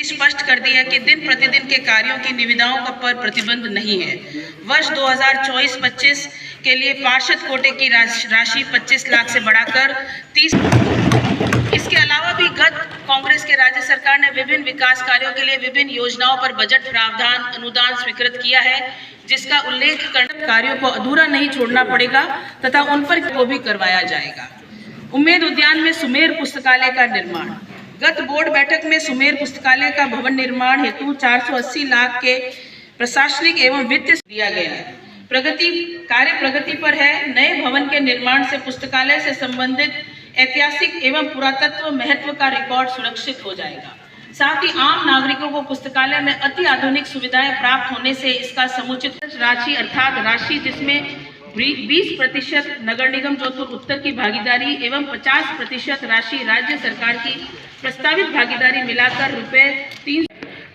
स्थिति स्पष्ट कर दी है कि दिन प्रतिदिन के कार्यों की निविदाओं का पर प्रतिबंध नहीं है। वर्ष 2024-25 के लिए पार्षद कोटे की राशि 25 लाख से बढ़ाकर 30। इसके अलावा भी गत कांग्रेस के राज्य सरकार ने विभिन्न विकास कार्यों के लिए विभिन्न योजनाओं पर बजट प्रावधान अनुदान स्वीकृत किया है, जिसका उल्लेख करने कार्यों को अधूरा नहीं छोड़ना पड़ेगा तथा उन पर को भी करवाया जाएगा। उम्मेद उद्यान में सुमेर पुस्तकालय का निर्माण। गत बोर्ड बैठक में सुमेर पुस्तकालय का भवन निर्माण हेतु 480 लाख के प्रशासनिक एवं वित्त दिया गया है। कार्य प्रगति पर है। नए भवन के निर्माण से पुस्तकालय से संबंधित ऐतिहासिक एवं पुरातत्व महत्व का रिकॉर्ड सुरक्षित हो जाएगा। साथ ही आम नागरिकों को पुस्तकालय में अति आधुनिक सुविधाएं प्राप्त होने से इसका समुचित राशि अर्थात राशि जिसमें 20% नगर निगम जोधपुर उत्तर की भागीदारी एवं 50% राशि राज्य सरकार की प्रस्तावित भागीदारी मिलाकर रुपए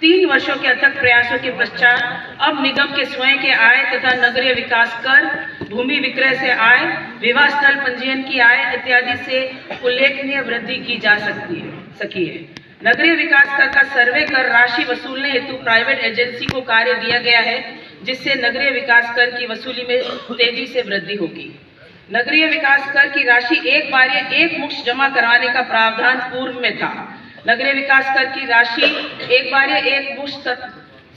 3 वर्षों के अथक प्रयासों के पश्चात अब निगम के स्वयं के आय तथा नगरीय विकास कर, भूमि विक्रय से आय, विवाह स्थल पंजीयन की आय इत्यादि से उल्लेखनीय वृद्धि की जा सकी है। नगरीय विकास कर का सर्वे कर राशि वसूलने हेतु प्राइवेट एजेंसी को कार्य दिया गया है, जिससे नगरीय विकास कर की वसूली में तेजी से वृद्धि होगी। नगरीय विकास कर की राशि एक बार एक मुश्त जमा करवाने का प्रावधान पूर्व में था। नगरीय विकास कर की राशि एक बार एक मुश्त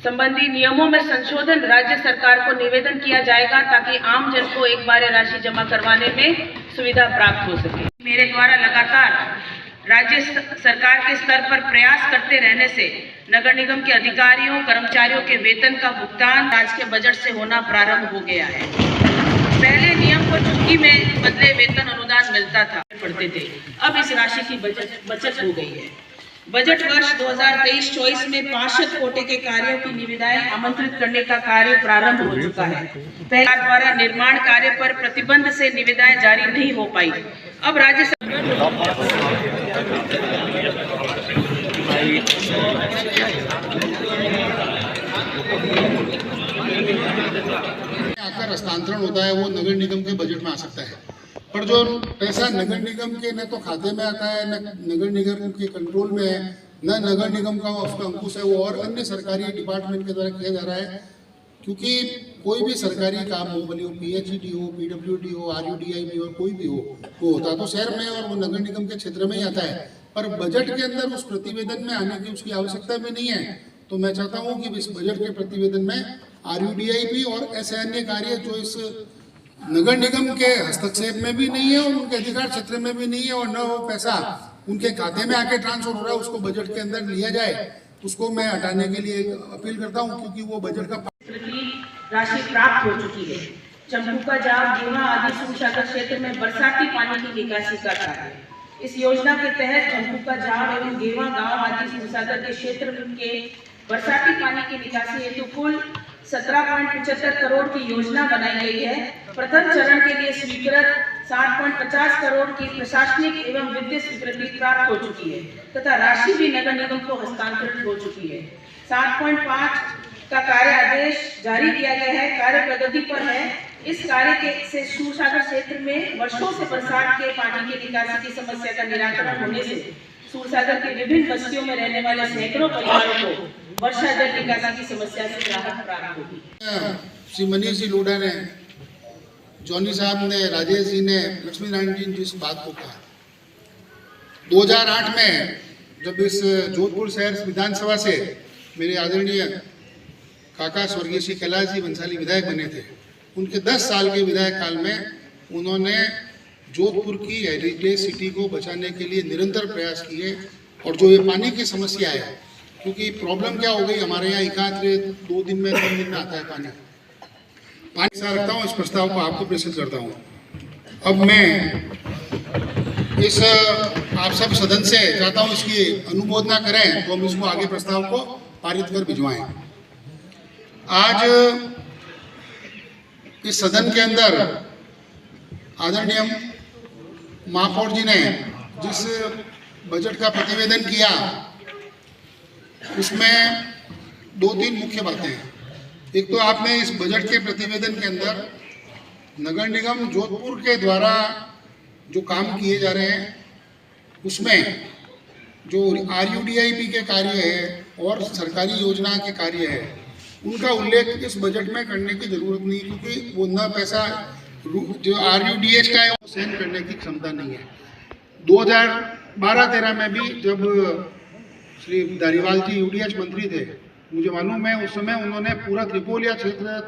संबंधी नियमों में संशोधन राज्य सरकार को निवेदन किया जाएगा, ताकि आम जन को एक बार राशि जमा करवाने में सुविधा प्राप्त हो सके। मेरे द्वारा लगातार राज्य सरकार के स्तर पर प्रयास करते रहने से नगर निगम के अधिकारियों कर्मचारियों के वेतन का भुगतान राज्य के बजट से होना प्रारंभ हो गया है। पहले नियम को चूंकि में बदले वेतन अनुदान मिलता था पड़ते थे, अब इस राशि की बचत हो गई है। बजट वर्ष 2023-24 में पार्षद कोटे के कार्यों की निविदाएं आमंत्रित करने का कार्य प्रारंभ हो चुका है। पहले द्वारा निर्माण कार्य पर प्रतिबंध से निविदाएं जारी नहीं हो पाई। अब राज्य आकर हस्तांतरण होता है वो नगर निगम के बजट में आ सकता है, पर जो पैसा नगर निगम के न तो खाते में आता है, न नगर निगम के कंट्रोल में है, न नगर निगम का उसका अंकुश है, वो और अन्य सरकारी डिपार्टमेंट के द्वारा किया जा रहा है। क्योंकि कोई भी सरकारी काम हो, भले वो PHED हो, PWD हो, RUDI हो, कोई भी हो, वो होता तो शहर में और वो नगर निगम के क्षेत्र में ही आता है, पर बजट के अंदर उस प्रतिवेदन में आने की उसकी आवश्यकता भी नहीं है। तो मैं चाहता हूँ कि इस बजट के प्रतिवेदन में RUDI भी और ऐसे अन्य कार्य जो इस नगर निगम के हस्तक्षेप में भी नहीं है और उनके अधिकार क्षेत्र में भी नहीं है और न वो पैसा उनके खाते में आके ट्रांसफर हो रहा है, उसको बजट के अंदर लिया जाए, उसको मैं हटाने के लिए अपील करता हूं, क्योंकि वो बजट का राशि प्राप्त हो चुकी है। चंपुका जाम गेवा आदि सूरसागर क्षेत्र में बरसाती पानी की निकासी का कार्य। इस योजना के तहत चंपुका जाम एवं गेवा गांव आदि सूरसागर के क्षेत्र के बरसाती पानी की निकासी हेतु कुल 17.75 करोड़ की योजना बनाई गई है। प्रथम चरण के लिए स्वीकृत 60.50 करोड़ की प्रशासनिक एवं वित्तीय स्वीकृति प्राप्त हो चुकी है तथा राशि भी नगर निगम को हस्तांतरित हो चुकी है। 7.5 का कार्य आदेश जारी किया गया है, कार्य प्रगति पर है। इस कार्य से सूरसागर क्षेत्र में वर्षों से बरसात के पानी की निकासी की समस्या का निराकरण होने से सूरसागर के विभिन्न बस्तियों में रहने वाले सैकड़ों परिवारों को वर्षा जल निकासी की समस्या से राहत प्राप्त होगी। श्री मनीष जी लोढ़ा ने, जॉनी साहब ने, राजेश जी ने, लक्ष्मी नारायण जी ने जिस बात को कहा, 2008 में जब इस जोधपुर शहर विधानसभा से मेरे आदरणीय काका स्वर्गीय श्री कैलाश जी बंसाली विधायक बने थे, उनके 10 साल के विधायक काल में उन्होंने जोधपुर की हेरिटेज सिटी को बचाने के लिए निरंतर प्रयास किए। और जो ये पानी की समस्या है, क्योंकि प्रॉब्लम क्या हो गई, हमारे यहाँ एकांतरे 2 दिन में 3 दिन में आता है पानी सा रखता हूँ। इस प्रस्ताव को आपको प्रेषित करता हूँ। अब मैं इस आप सब सदन से चाहता हूँ इसकी अनुमोदना करें, तो हम इसको आगे प्रस्ताव को पारित कर भिजवाएं। आज इस सदन के अंदर आदरणीय महापौर जी ने जिस बजट का प्रतिवेदन किया, उसमें 2-3 मुख्य बातें हैं। एक तो आपने इस बजट के प्रतिवेदन के अंदर नगर निगम जोधपुर के द्वारा जो काम किए जा रहे हैं, उसमें जो RUDIP के कार्य है और सरकारी योजना के कार्य है उनका उल्लेख इस बजट में करने की जरूरत नहीं, क्योंकि वो न पैसा जो RUDH का है वो सहन करने की क्षमता नहीं है। 2012-13 में भी जब श्री धारीवाल जी UDH मंत्री थे, मुझे मालूम है उस समय उन्होंने पूरा त्रिपोलिया क्षेत्र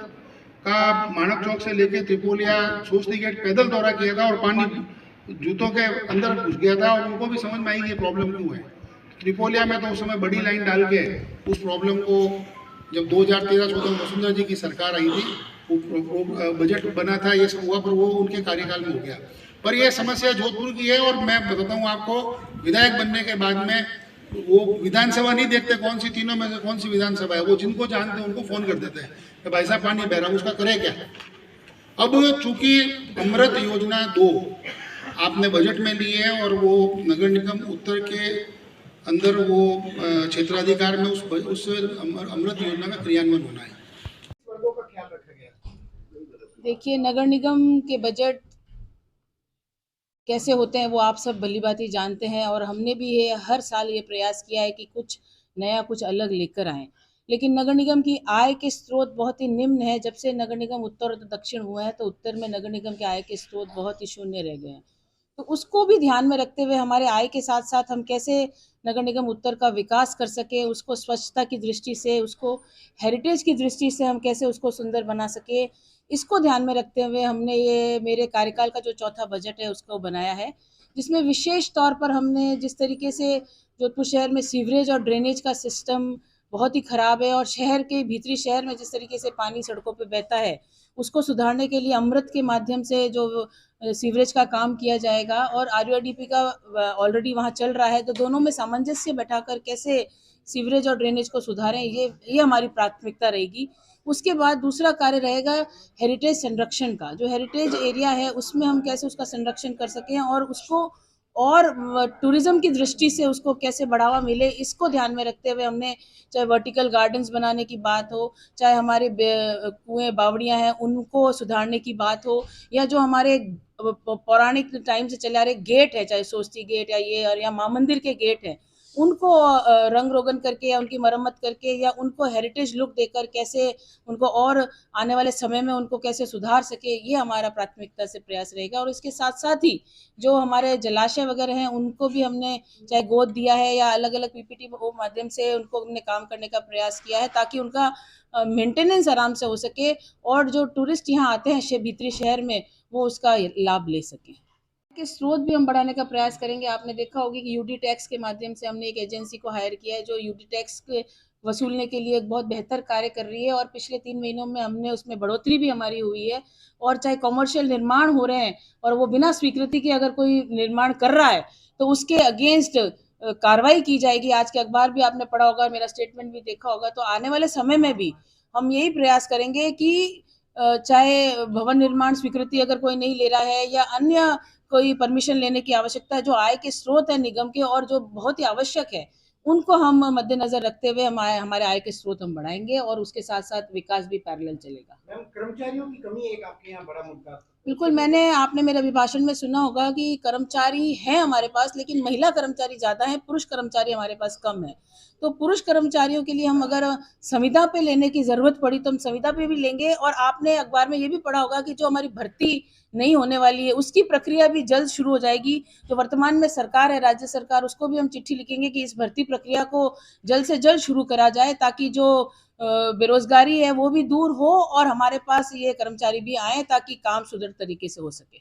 का माणक चौक से लेके त्रिपोलिया सोस्ती गेट पैदल दौरा किया था और पानी जूतों के अंदर घुस गया था और उनको भी समझ में आई कि प्रॉब्लम क्यों है। त्रिपोलिया में तो उस समय बड़ी लाइन डाल के उस प्रॉब्लम को, जब 2013-14 वसुंधरा जी की सरकार आई थी, वो बजट बना था, ये सब हुआ, पर वो उनके कार्यकाल में हो गया। पर यह समस्या जोधपुर की है और मैं बताता हूँ आपको, विधायक बनने के बाद में वो विधानसभा नहीं देखते कौन सी तीनों में से कौन सी विधानसभा है, वो जिनको जानते हैं उनको फोन कर देते हैं कि भाई साहब पानी बह रहा, उसका करे क्या। अब चूंकि अमृत योजना 2 आपने बजट में ली है और वो नगर निगम उत्तर के अंदर वो क्षेत्राधिकार में उस अमृत योजना का क्रियान्वयन होना है। देखिए, नगर निगम के बजट कैसे होते हैं वो आप सब भलीभांति जानते हैं और हमने भी ये हर साल ये प्रयास किया है कि कुछ नया, कुछ अलग लेकर आएं। लेकिन नगर निगम की आय के स्रोत बहुत ही निम्न है। जब से नगर निगम उत्तर और दक्षिण हुआ है तो उत्तर में नगर निगम के आय के स्रोत बहुत ही शून्य रह गए हैं। तो उसको भी ध्यान में रखते हुए हमारे आय के साथ साथ हम कैसे नगर निगम उत्तर का विकास कर सके, उसको स्वच्छता की दृष्टि से, उसको हेरिटेज की दृष्टि से हम कैसे उसको सुंदर बना सके, इसको ध्यान में रखते हुए हमने ये मेरे कार्यकाल का जो चौथा बजट है उसको बनाया है, जिसमें विशेष तौर पर हमने जिस तरीके से जोधपुर शहर में सीवरेज और ड्रेनेज का सिस्टम बहुत ही खराब है और शहर के भीतरी शहर में जिस तरीके से पानी सड़कों पे बहता है, उसको सुधारने के लिए अमृत के माध्यम से जो सीवरेज का काम किया जाएगा और RUDP का ऑलरेडी वहाँ चल रहा है, तो दोनों में सामंजस्य बैठाकर कैसे सीवरेज और ड्रेनेज को सुधारें, ये हमारी प्राथमिकता रहेगी। उसके बाद दूसरा कार्य रहेगा हेरिटेज संरक्षण का। जो हेरिटेज एरिया है उसमें हम कैसे उसका संरक्षण कर सकें और उसको और टूरिज्म की दृष्टि से उसको कैसे बढ़ावा मिले, इसको ध्यान में रखते हुए हमने चाहे वर्टिकल गार्डन्स बनाने की बात हो, चाहे हमारे कुएं बावड़ियां हैं उनको सुधारने की बात हो, या जो हमारे पौराणिक टाइम से चले आ रहे गेट है, चाहे सोस्ती गेट या ये और या माँ मंदिर के गेट हैं, उनको रंग रोगन करके या उनकी मरम्मत करके या उनको हेरिटेज लुक देकर कैसे उनको और आने वाले समय में उनको कैसे सुधार सके, ये हमारा प्राथमिकता से प्रयास रहेगा। और इसके साथ साथ ही जो हमारे जलाशय वगैरह हैं उनको भी हमने चाहे गोद दिया है या अलग अलग PPT माध्यम से उनको हमने काम करने का प्रयास किया है ताकि उनका मेंटेनेंस आराम से हो सके और जो टूरिस्ट यहाँ आते हैं भीतरी शहर में वो उसका लाभ ले सकें। के स्रोत भी हम बढ़ाने का प्रयास करेंगे। आपने देखा होगा कि UD टैक्स के माध्यम से हमने एक एजेंसी को हायर किया है जो UD टैक्स के वसूलने के लिए एक बहुत बेहतर कार्य कर रही है और पिछले 3 महीनों में हमने उसमें बढ़ोतरी भी हमारी हुई है। और चाहे कॉमर्शियल निर्माण हो रहे हैं और वो बिना स्वीकृति के अगर कोई निर्माण कर रहा है तो उसके अगेंस्ट कार्रवाई की जाएगी। आज के अखबार भी आपने पढ़ा होगा, मेरा स्टेटमेंट भी देखा होगा। तो आने वाले समय में भी हम यही प्रयास करेंगे कि चाहे भवन निर्माण स्वीकृति अगर कोई नहीं ले रहा है या अन्य कोई परमिशन लेने की आवश्यकता है, जो आय के स्रोत है निगम के और जो बहुत ही आवश्यक है, उनको हम मद्देनजर रखते हुए हमारे आय के स्रोत हम बढ़ाएंगे और उसके साथ साथ विकास भी पैरेलल चलेगा। मैम, कर्मचारियों की कमी एक आपके यहाँ बड़ा मुद्दा। बिल्कुल, आपने मेरे अभिभाषण में सुना होगा कि कर्मचारी हैं हमारे पास, लेकिन महिला कर्मचारी ज़्यादा हैं, पुरुष कर्मचारी हमारे पास कम है। तो पुरुष कर्मचारियों के लिए हम अगर संविदा पे लेने की ज़रूरत पड़ी तो हम संविदा पे भी लेंगे। और आपने अखबार में ये भी पढ़ा होगा कि जो हमारी भर्ती नहीं होने वाली है उसकी प्रक्रिया भी जल्द शुरू हो जाएगी। जो वर्तमान में सरकार है, राज्य सरकार, उसको भी हम चिट्ठी लिखेंगे कि इस भर्ती प्रक्रिया को जल्द से जल्द शुरू करा जाए ताकि जो बेरोजगारी है वो भी दूर हो और हमारे पास ये कर्मचारी भी आए ताकि काम सुदृढ़ तरीके से हो सके।